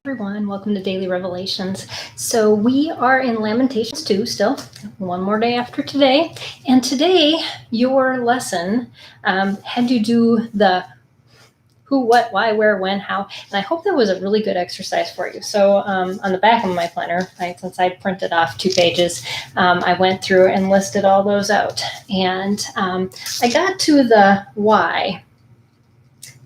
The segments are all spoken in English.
Everyone, welcome to Daily Revelations. So we are in Lamentations 2 still, one more day after today. And today, your lesson had you do the who, what, why, where, when, how. And I hope that was a really good exercise for you. So on the back of my planner, since I printed off 2 pages, I went through and listed all those out. And I got to the why.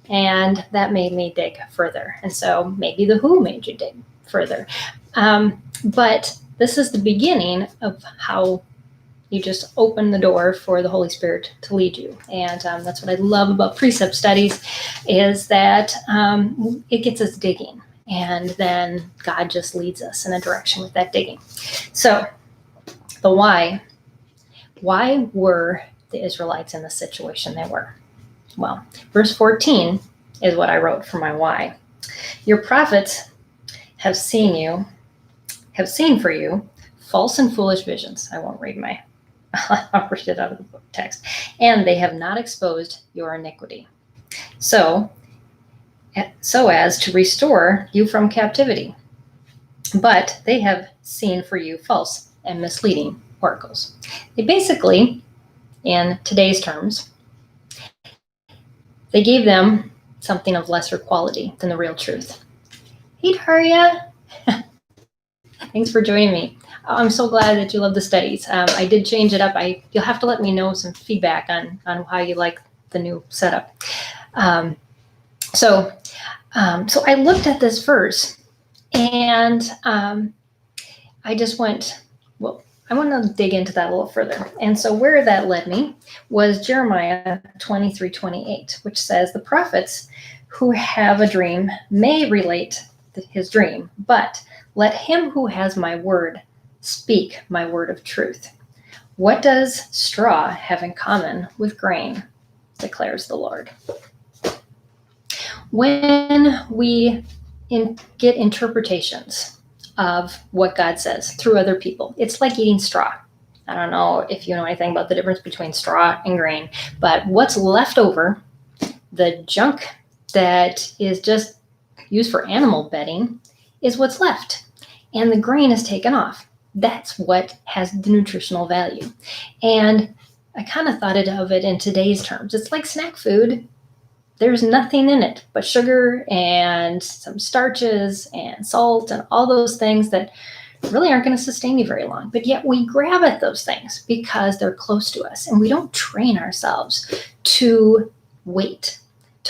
And that made me dig further. And so maybe the who made you dig further. But this is the beginning of how you just open the door for the Holy Spirit to lead you. And that's what I love about precept studies is that it gets us digging. And then God just leads us in a direction with that digging. So the why. Why were the Israelites in the situation they were? Well, verse 14 is what I wrote for my why. Your prophets have seen for you false and foolish visions. I won't read I'll read it out of the book text. And they have not exposed your iniquity. So as to restore you from captivity. But they have seen for you false and misleading oracles. They basically, in today's terms, they gave them something of lesser quality than the real truth. Hey, Daria. Thanks for joining me. I'm so glad that you love the studies. I did change it up. You'll have to let me know some feedback on how you like the new setup. So I looked at this verse, and I just went, well, I want to dig into that a little further. And so where that led me was Jeremiah 23:28, which says, the prophets who have a dream may relate his dream, but let him who has my word speak my word of truth. What does straw have in common with grain? Declares the Lord. When we get interpretations of what God says through other people, it's like eating straw. I don't know if you know anything about the difference between straw and grain, but what's left over, the junk that is just used for animal bedding, is what's left. And the grain is taken off. That's what has the nutritional value. And I kind of thought of it in today's terms. It's like snack food. There's nothing in it but sugar and some starches and salt and all those things that really aren't going to sustain you very long. But yet we grab at those things because they're close to us, and we don't train ourselves to wait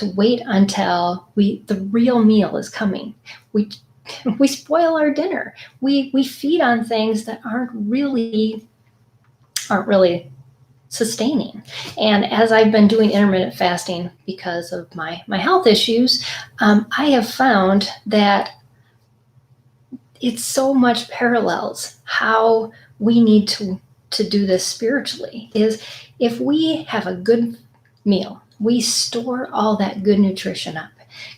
until the real meal is coming. We spoil our dinner. We feed on things that aren't really sustaining. And as I've been doing intermittent fasting because of my health issues, I have found that it's so much parallels how we need to do this spiritually. Is if we have a good meal, we store all that good nutrition up.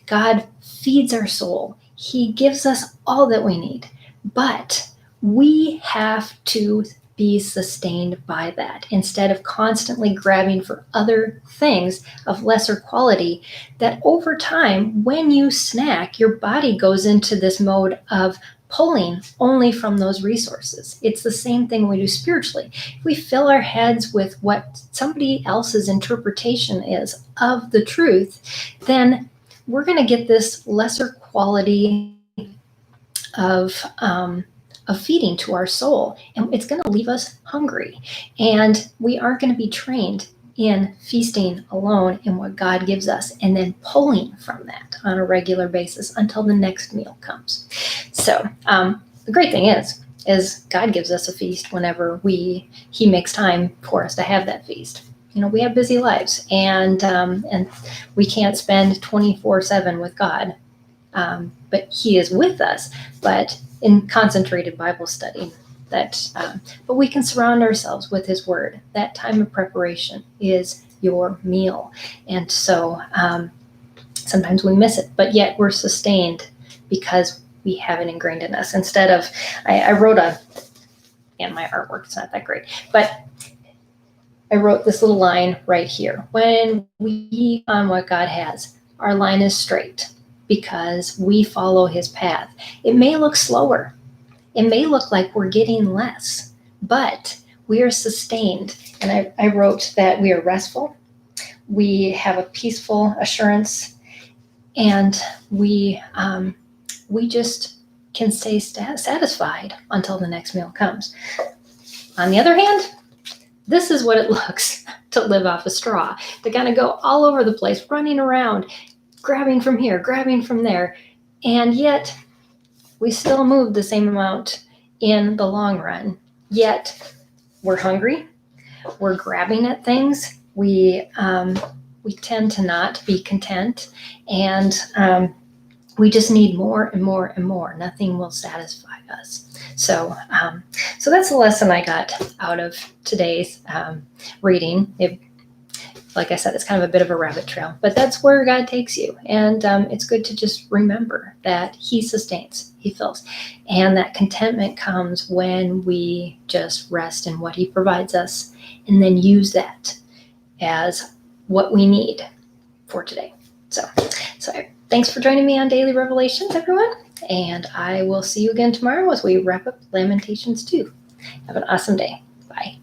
God feeds our soul. He gives us all that we need, but we have to be sustained by that instead of constantly grabbing for other things of lesser quality that over time, when you snack, your body goes into this mode of pulling only from those resources. It's the same thing we do spiritually. If we fill our heads with what somebody else's interpretation is of the truth, then we're going to get this lesser quality of feeding to our soul, and it's going to leave us hungry, and we aren't going to be trained in feasting alone in what God gives us and then pulling from that on a regular basis until the next meal comes. So the great thing is God gives us a feast whenever He makes time for us to have that feast. You know, we have busy lives, and we can't spend 24/7 with God, but He is with us, but in concentrated Bible study. But we can surround ourselves with His Word. That time of preparation is your meal, and so sometimes we miss it, but yet we're sustained because we have it ingrained in us. Instead of, I wrote and my artwork, it's not that great, but I wrote this little line right here. When we on what God has, our line is straight. because we follow his path. It may look slower. It may look like we're getting less, but we are sustained. And I wrote that we are restful. We have a peaceful assurance, and we just can stay satisfied until the next meal comes. On the other hand, this is what it looks to live off a straw, to kind of go all over the place, running around, grabbing from here, grabbing from there, and yet we still move the same amount in the long run. Yet we're hungry, we're grabbing at things, we tend to not be content, and we just need more and more and more. Nothing will satisfy us. So that's the lesson I got out of today's reading. Like I said, it's kind of a bit of a rabbit trail, but that's where God takes you. And it's good to just remember that he sustains, he fills. And that contentment comes when we just rest in what he provides us and then use that as what we need for today. So thanks for joining me on Daily Revelations, everyone. And I will see you again tomorrow as we wrap up Lamentations 2. Have an awesome day. Bye.